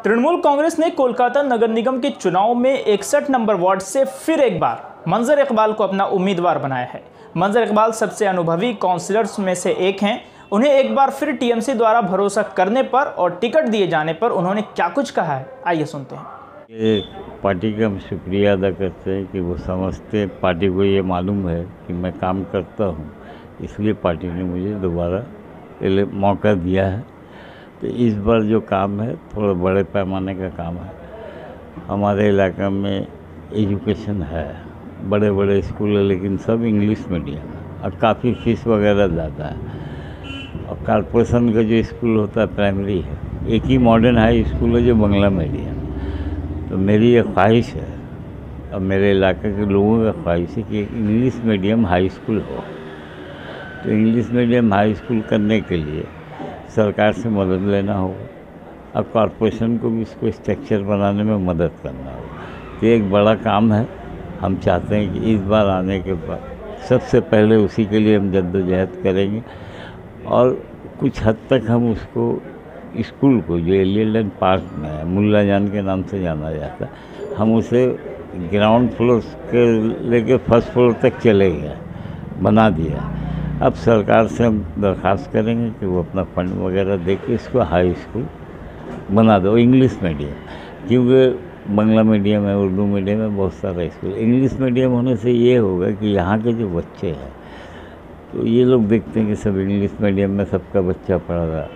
तृणमूल कांग्रेस ने कोलकाता नगर निगम के चुनाव में 61 नंबर वार्ड से फिर एक बार मंजर इकबाल को अपना उम्मीदवार बनाया है। मंजर इकबाल सबसे अनुभवी काउंसिलर्स में से एक हैं। उन्हें एक बार फिर टीएमसी द्वारा भरोसा करने पर और टिकट दिए जाने पर उन्होंने क्या कुछ कहा है, आइए सुनते हैं। ये पार्टी का हम शुक्रिया अदा करते हैं कि वो समझते हैं, पार्टी को ये मालूम है कि मैं काम करता हूँ, इसलिए पार्टी ने मुझे दोबारा मौका दिया है। तो इस बार जो काम है थोड़ा बड़े पैमाने का काम है। हमारे इलाका में एजुकेशन है, बड़े बड़े स्कूल है, लेकिन सब इंग्लिश मीडियम है और काफ़ी फीस वगैरह ज़्यादा है। और कॉरपोरेशन का जो स्कूल होता है प्राइमरी है, एक ही मॉडर्न हाई स्कूल है जो बांग्ला मीडियम है। तो मेरी ये ख्वाहिश है और मेरे इलाके के लोगों का ख्वाहिश है कि इंग्लिश मीडियम हाई स्कूल हो। तो इंग्लिश मीडियम हाई स्कूल करने के लिए सरकार से मदद लेना होगा और कॉरपोरेशन को भी इसको स्ट्रक्चर बनाने में मदद करना होगा। तो एक बड़ा काम है। हम चाहते हैं कि इस बार आने के बाद सबसे पहले उसी के लिए हम जद्दोजहद करेंगे और कुछ हद तक हम उसको स्कूल को जो एलियन पार्क में है, मुल्ला जान के नाम से जाना जाता है, हम उसे ग्राउंड फ्लोर के लेके फर्स्ट फ्लोर तक चले गए, बना दिया। अब सरकार से हम दरख्वास्त करेंगे कि वो अपना फंड वगैरह दे के इसको हाई स्कूल बना दो इंग्लिश मीडियम, क्योंकि बांग्ला मीडियम है, उर्दू मीडियम है, बहुत सारा स्कूल। इंग्लिश मीडियम होने से ये होगा कि यहाँ के जो बच्चे हैं तो ये लोग देखते हैं कि सब इंग्लिश मीडियम में सबका बच्चा पढ़ रहा,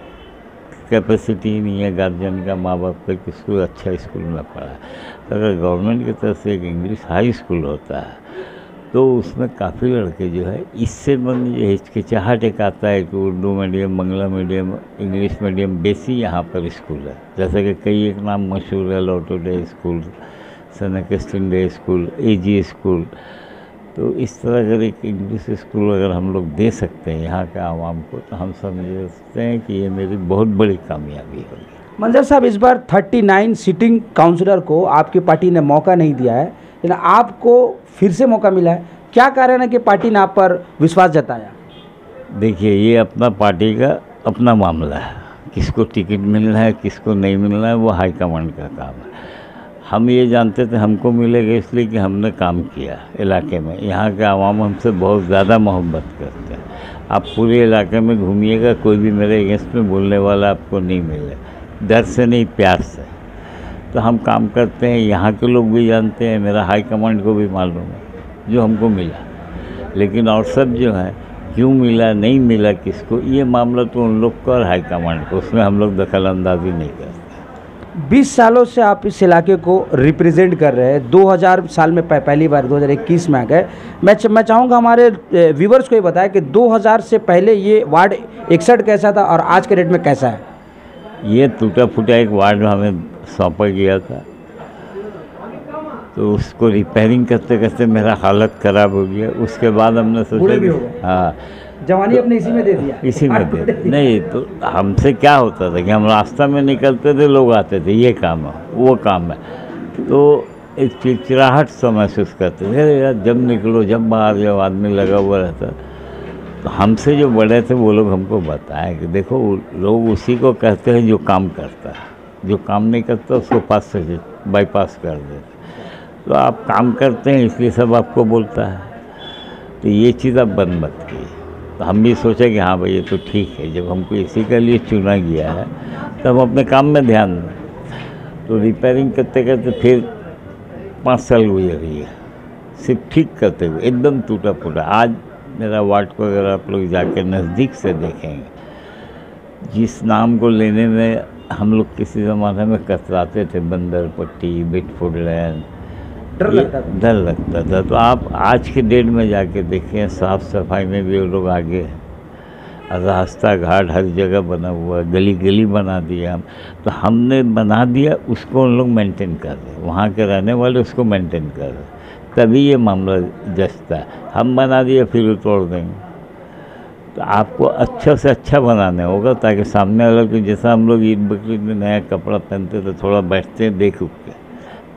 कैपेसिटी नहीं है गार्जियन का, माँ बाप का, किसको अच्छा स्कूल में पढ़ा। तो अगर गवर्नमेंट की तरफ से एक इंग्लिश हाई स्कूल होता है तो उसमें काफ़ी लड़के जो है इससे मन ये हिचकिचाहट एक आता है कि Urdu medium, Bangla medium, English medium बेसी यहाँ पर स्कूल है। जैसे कि कई एक नाम मशहूर है, लॉटो डे स्कूल, सन अगस्टिन डे स्कूल, एजी स्कूल। तो इस तरह अगर एक इंग्लिश स्कूल अगर हम लोग दे सकते हैं यहाँ के आवाम को, तो हम समझते हैं कि ये मेरी बहुत बड़ी कामयाबी होगी। मंजर साहब, इस बार 39 सिटिंग काउंसलर को आपकी पार्टी ने मौका नहीं दिया है, लेकिन आपको फिर से मौका मिला है। क्या कारण है कि पार्टी ने आप पर विश्वास जताया? देखिए, ये अपना पार्टी का अपना मामला है। किसको टिकट मिलना है, किसको नहीं मिलना है, वो हाईकमांड का काम है। हम ये जानते थे हमको मिलेगा इसलिए कि हमने काम किया इलाके में। यहाँ के आवाम हमसे बहुत ज़्यादा मोहब्बत करते हैं। आप पूरे इलाके में घूमिएगा, कोई भी मेरे अगेंस्ट में बोलने वाला आपको नहीं मिले, डर से नहीं, प्यार से। तो हम काम करते हैं, यहाँ के लोग भी जानते हैं, मेरा हाई कमांड को भी मालूम है जो हमको मिला। लेकिन और सब जो है क्यों मिला, नहीं मिला, किसको, ये मामला तो उन लोग का और हाई कमांड को, उसमें हम लोग दखल अंदाजी नहीं करते। 20 सालों से आप इस इलाके को रिप्रेजेंट कर रहे हैं। 2000 साल में पहली बार 2021 में आ गए। मैं चाहूँगा हमारे व्यूवर्स को ये बताया कि 2000 से पहले ये वार्ड 61 कैसा था और आज के डेट में कैसा है? ये टूटा फूटा एक वार्ड हमें सौंपा गया था, तो उसको रिपेयरिंग करते करते मेरा हालत ख़राब हो गया। उसके बाद हमने सोचा, हाँ, जवानी अपने इसी में दे दिया, इसी में दे दिया। नहीं तो हमसे क्या होता था कि हम रास्ता में निकलते थे, लोग आते थे, ये काम है, वो काम है, तो एक चिड़चिड़ाहट सा महसूस करते थे। यार जब निकलो, जब बाहर जब आदमी लगा हुआ रहता, तो हमसे जो बड़े थे वो लोग हमको बताएं कि देखो, लोग उसी को कहते हैं जो काम करता है, जो काम नहीं करता उसको पास से बाईपास कर देते। तो आप काम करते हैं इसलिए सब आपको बोलता है, तो ये चीज़ आप बंद मत कीजिए। तो हम भी सोचे कि हाँ भाई ये तो ठीक है, जब हमको इसी के लिए चुना गया है तो हम अपने काम में ध्यान दें। तो रिपेयरिंग करते करते फिर 5 साल गुजर गया, सिर्फ ठीक करते हुए एकदम टूटा फूटा। आज मेरा वार्ड को अगर आप लोग जाके नज़दीक से देखेंगे, जिस नाम को लेने में हम लोग किसी ज़माने में कतराते थे, बंदर पट्टी, बिटफुट लैन, डर लगता था। तो आप आज के डेट में जाके देखें, साफ़ सफाई में भी वो लोग आगे हैं। रास्ता घाट हर जगह बना हुआ, गली गली बना दिया हम। तो हमने बना दिया, उसको उन लोग मेंटेन कर रहे, वहाँ के रहने वाले उसको मेंटेन कर रहे, तभी ये मामला जचता है। हम बना दिया फिर वो तोड़ देंगे। तो आपको अच्छा से अच्छा बनाने होगा ताकि सामने वाले को, जैसा हम लोग ईद बकरीद में नया कपड़ा पहनते तो थोड़ा बैठते हैं देख उठ के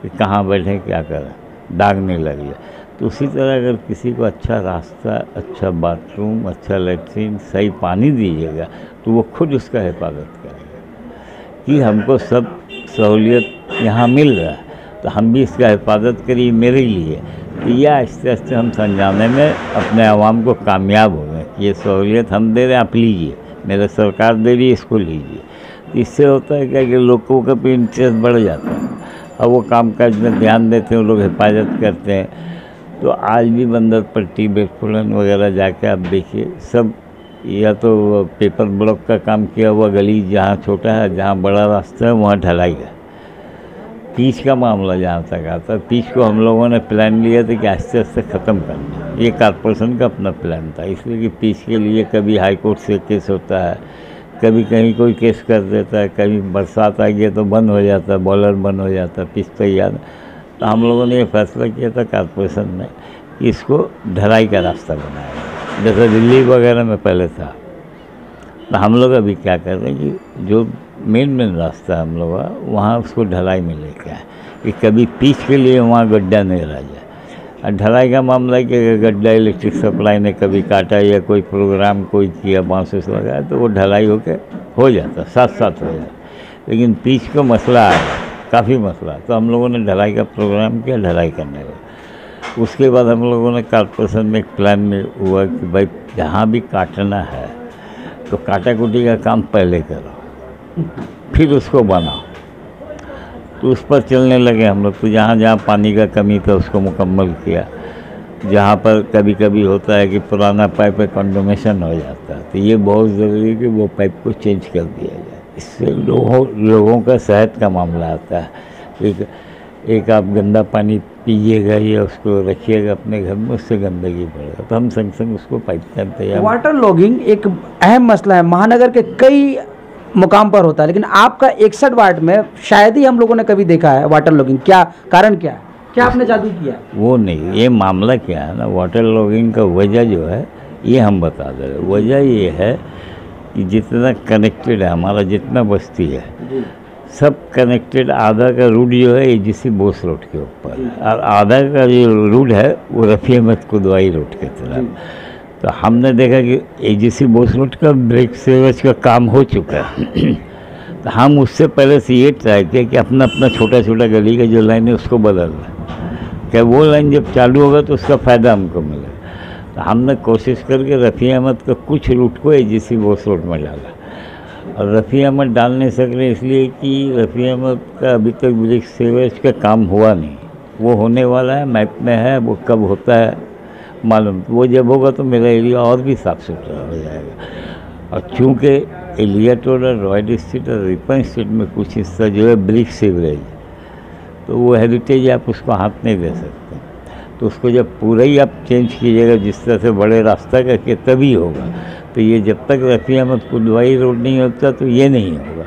कि कहाँ बैठे, क्या करें, दाग नहीं लग जाए। तो उसी तरह अगर किसी को अच्छा रास्ता, अच्छा बाथरूम, अच्छा लेट्रिन, सही पानी दीजिएगा तो वो खुद उसका हिफाजत करेगा कि हमको सब सहूलियत यहाँ मिल रहा है तो हम भी इसका हिफाजत करिए मेरे लिए। तो यह आहिस्ते आहिस्ते हम समझाने में अपने आवाम को कामयाब हो गए। ये सहूलियत हम दे रहे हैं, आप लीजिए, मेरा सरकार दे रही है, इसको लीजिए। तो इससे होता है क्या कि लोगों का भी इंटरेस्ट बढ़ जाता है और वो कामकाज में ध्यान देते हैं, वो लोग हिफाजत करते हैं। तो आज भी बंदर पट्टी, बेटफुलन वगैरह जाके आप देखिए, सब या तो पेपर ब्लॉक का काम किया हुआ, गली जहाँ छोटा है, जहाँ बड़ा रास्ता है वहाँ ढलाई है। पीच का मामला जहाँ तक आता है, पीच को हम लोगों ने प्लान लिया था कि आस्ते आस्ते ख़त्म करना। ये कॉर्पोरेशन का अपना प्लान था, इसलिए कि पीच के लिए कभी हाई कोर्ट से केस होता है, कभी कहीं कोई केस कर देता है, कभी बरसात आ गई तो बंद हो जाता है, बॉलर बंद हो जाता है, पिच तैयार। तो हम लोगों ने ये फैसला किया था कॉर्पोरेशन ने कि इसको ढलाई का रास्ता बनाया, जैसे दिल्ली वगैरह में पहले था। तो हम लोग अभी क्या कर रहे हैं कि जो मेन रास्ता है हम लोग का, वहाँ उसको ढलाई में लेके आए कि कभी पिच के लिए वहाँ गड्ढा नहीं रह जाए। और ढलाई का मामला है कि गड्ढा इलेक्ट्रिक सप्लाई ने कभी काटा या कोई प्रोग्राम कोई किया, बांस उस लगाया, तो वो ढलाई होके हो जाता, साथ साथ हो जाता। लेकिन पिच का मसला आया, काफ़ी मसला, तो हम लोगों ने ढलाई का प्रोग्राम किया, ढलाई करने का। उसके बाद हम लोगों ने कॉर्पोरेशन में एक प्लान में हुआ कि भाई जहाँ भी काटना है तो काटा कुटी का काम पहले करो, फिर उसको बनाओ। तो उस पर चलने लगे हम लोग। तो जहाँ जहाँ पानी का कमी था उसको मुकम्मल किया। जहाँ पर कभी कभी होता है कि पुराना पाइप पे कंडोमेशन हो जाता है, तो ये बहुत ज़रूरी है कि वो पाइप को चेंज कर दिया जाए। इससे लोगों का सेहत का मामला आता है। एक आप गंदा पानी पीजिएगा या उसको रखिएगा अपने घर में, उससे गंदगी बढ़ेगा। तो हम संग संग उसको पाइप करते हैं। वाटर लॉगिंग एक अहम मसला है, महानगर के कई मुकाम पर होता है, लेकिन आपका 61 वार्ड में शायद ही हम लोगों ने कभी देखा है वाटर लॉगिंग। क्या कारण क्या है? क्या आपने जादू किया? वो नहीं, ये मामला क्या है ना, वाटर लॉगिंग का वजह जो है ये हम बता दे रहे। वजह ये है कि जितना कनेक्टेड है हमारा, जितना बस्ती है सब कनेक्टेड। आधा का रूट जो है एजीसी बोस रोड के ऊपर, और आधा का जो रूट है वो रफ़ी अहमद कुदवाई रोड के तरफ। तो हमने देखा कि एजीसी बोस रोड का ब्रेक सीवरेज का काम हो चुका है। तो हम उससे पहले से ये ट्राई किया कि अपना अपना छोटा छोटा गली का जो लाइन है उसको बदलना, क्या वो लाइन जब चालू होगा तो उसका फ़ायदा हमको मिलेगा। तो हमने कोशिश करके रफ़ी अहमद का कुछ रूट को एजीसी बोस रोड में डाला। और रफ़ी अहमद डाल नहीं सक रहे इसलिए कि रफ़ी अहमद का अभी तक ब्रेक सीवरेज का काम हुआ नहीं। वो होने वाला है, मैप में है, वो कब होता है मालूम। वो जब होगा तो मेरा एरिया और भी साफ़ सुथरा हो जाएगा। और चूँकि एलियट रोड और रॉयल स्ट्रीट और रिपन स्ट्रीट में कुछ हिस्सा जो है ब्रिक सीवरेज, तो वो हेरिटेज आप उसको हाथ नहीं दे सकते। तो उसको जब पूरा ही आप चेंज कीजिएगा जिस तरह से बड़े रास्ता करके, तभी होगा। तो ये जब तक रफ़ी अहमद कुदवाई रोड नहीं होता तो ये नहीं होगा।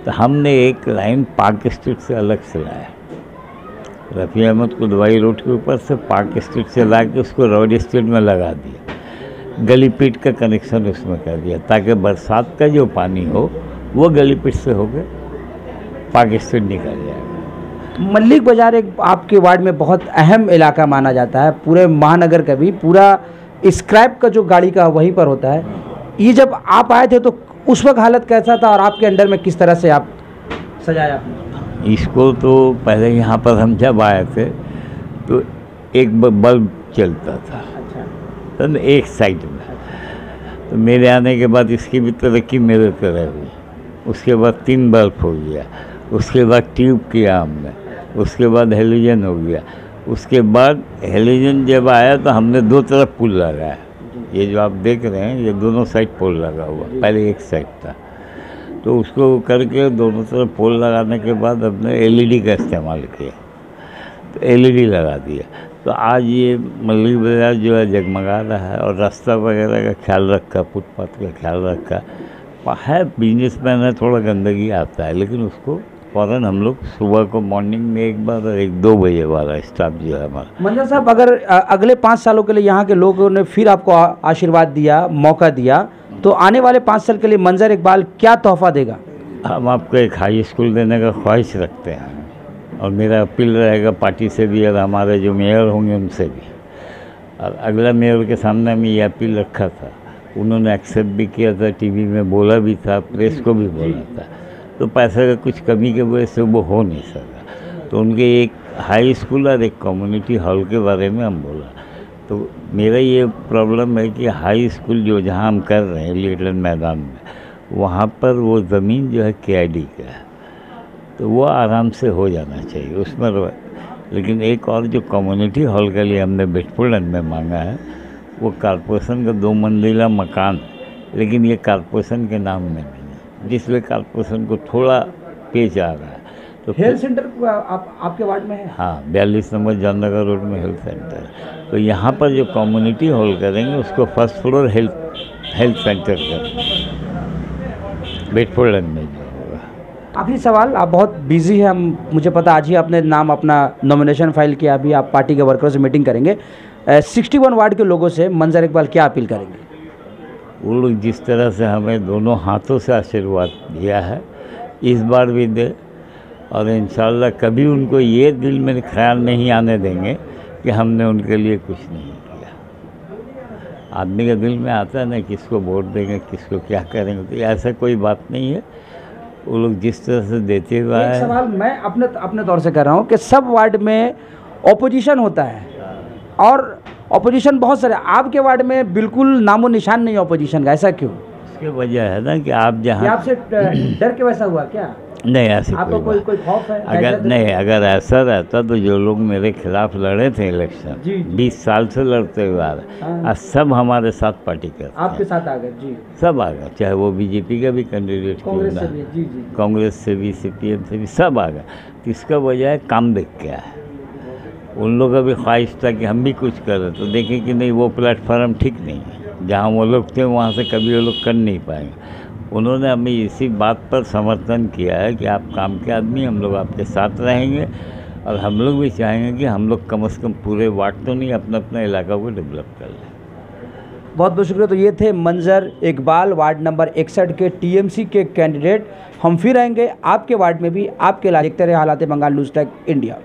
तो हमने एक लाइन पार्क स्ट्रीट से अलग से लाया, रफ़ी अहमद कुदवाई रोड के ऊपर से पार्क स्ट्रीट से ला के उसको रॉयल स्ट्रीट में लगा दिया। गली पीट का कनेक्शन उसमें कर दिया ताकि बरसात का जो पानी हो वो गली पीट से होकर पार्क स्ट्रीट निकल जाएगा। मल्लिक बाज़ार एक आपके वार्ड में बहुत अहम इलाका माना जाता है, पूरे महानगर का भी। पूरा स्क्रैप का जो गाड़ी का वहीं पर होता है। ये जब आप आए थे तो उस वक्त हालत कैसा था और आपके अंडर में किस तरह से आप सजाया आपने? इसको तो पहले यहाँ पर हम जब आए थे तो एक बल्ब चलता था, तो एक साइड में। तो मेरे आने के बाद इसकी भी तरक्की मेरे तरह हुई। उसके बाद 3 बल्ब हो गया, उसके बाद ट्यूब किया हमने, उसके बाद हेलोजन हो गया। उसके बाद हेलोजन जब आया तो हमने 2 तरफ पुल लगाया। ये जो आप देख रहे हैं ये दोनों साइड पोल लगा हुआ, पहले एक साइड था। तो उसको करके दोनों तरफ पोल लगाने के बाद हमने एलईडी का इस्तेमाल किया, तो एलईडी लगा दिया। तो आज ये मल्लिक बाज़ार जो है जगमगा रहा है। और रास्ता वगैरह का ख्याल रखा, फुटपाथ का ख्याल रखा है। बिजनेसमैन है, थोड़ा गंदगी आता है, लेकिन उसको फ़ौरन हम लोग सुबह को मॉर्निंग में एक बार और 1-2 बजे वाला स्टाफ जो है हमारा। मंजर साहब, अगर अगले 5 सालों के लिए यहाँ के लोगों ने फिर आपको आशीर्वाद दिया, मौका दिया, तो आने वाले 5 साल के लिए मंजर इकबाल क्या तोहफा देगा? हम आपको एक हाई स्कूल देने का ख्वाहिश रखते हैं। और मेरा अपील रहेगा पार्टी से भी और हमारे जो मेयर होंगे उनसे भी। और अगला मेयर के सामने मैं ये अपील रखा था, उन्होंने एक्सेप्ट भी किया था, टीवी में बोला भी था, प्रेस को भी बोला था। तो पैसे का कुछ कमी के वजह से वो हो नहीं सका। तो उनके एक हाई स्कूल और एक कम्युनिटी हॉल के बारे में हम बोला। तो मेरा ये प्रॉब्लम है कि हाई स्कूल जो जहाँ हम कर रहे हैं लिटिल मैदान में, वहाँ पर वो ज़मीन जो है KID का है, तो वो आराम से हो जाना चाहिए उसमें। लेकिन एक और जो कम्युनिटी हॉल के लिए हमने बिटपुलन में मांगा है, वो कॉर्पोरेशन का 2 मंजिला मकान है, लेकिन ये कॉर्पोरेशन के नाम में नहीं है, जिसमें कॉर्पोरेशन को थोड़ा पेच आ रहा है। तो हेल्थ सेंटर आपके वार्ड में है? हाँ, 42 नंबर जाननगर रोड में हेल्थ सेंटर है। तो यहाँ पर जो कम्युनिटी हॉल करेंगे उसको फर्स्ट फ्लोर हेल्थ सेंटर करेंगे बिटपुलन में जो होगा। आखिरी सवाल, आप बहुत बिजी हैं, मुझे पता आज ही आपने नाम अपना नॉमिनेशन फाइल किया, अभी आप पार्टी के वर्करों से मीटिंग करेंगे। 61 वार्ड के लोगों से मंजर इकबाल क्या अपील करेंगे? वो लोग जिस तरह से हमें दोनों हाथों से आशीर्वाद दिया है, इस बार भी दे, और इंशाल्लाह कभी उनको ये दिल में ख्याल नहीं आने देंगे कि हमने उनके लिए कुछ नहीं किया। आदमी के दिल में आता है ना किसको वोट देंगे, किसको क्या करेंगे, तो ऐसा कोई बात नहीं है। वो लोग जिस तरह से देते हुए एक सवाल मैं अपने तौर से कर रहा हूँ कि सब वार्ड में ऑपोजिशन होता है और ऑपोजिशन बहुत सारे, आपके वार्ड में बिल्कुल नामो निशान नहीं ऑपोजिशन का, ऐसा क्यों? इसकी वजह है ना कि आप जहाँ आपसे डर के वैसा हुआ क्या? नहीं, ऐसी आपको कोई खौफ है? अगर ऐसा रहता तो जो लोग मेरे खिलाफ लड़े थे इलेक्शन, जी। 20 साल से लड़ते हुए आ रहे, आज सब हमारे साथ पार्टी करते हैं। आपके साथ आ गए? जी, सब आ गए, चाहे वो BJP का भी कैंडिडेट क्यों कांग्रेस ना, से भी? जी जी। कांग्रेस से भी, CPM से भी, सब आ गए। तो इसका वजह है काम देख के है। उन लोगों का भी ख्वाहिश था कि हम भी कुछ करें, तो देखें कि नहीं, वो प्लेटफार्म ठीक नहीं है, जहाँ वो लोग थे वहाँ से कभी वो लोग कर नहीं पाएंगे। उन्होंने हमें इसी बात पर समर्थन किया है कि आप काम के आदमी, हम लोग आपके साथ रहेंगे, और हम लोग भी चाहेंगे कि हम लोग कम से कम पूरे वार्ड तो नहीं, अपना अपना इलाका को डेवलप कर लें। बहुत बहुत शुक्रिया। तो ये थे मंजर इकबाल, वार्ड नंबर 61 के TMC के कैंडिडेट। हम फिर आएंगे आपके वार्ड में भी, आपके इलाके। देखते रहे हालात बंगाल न्यूज़ तक इंडिया।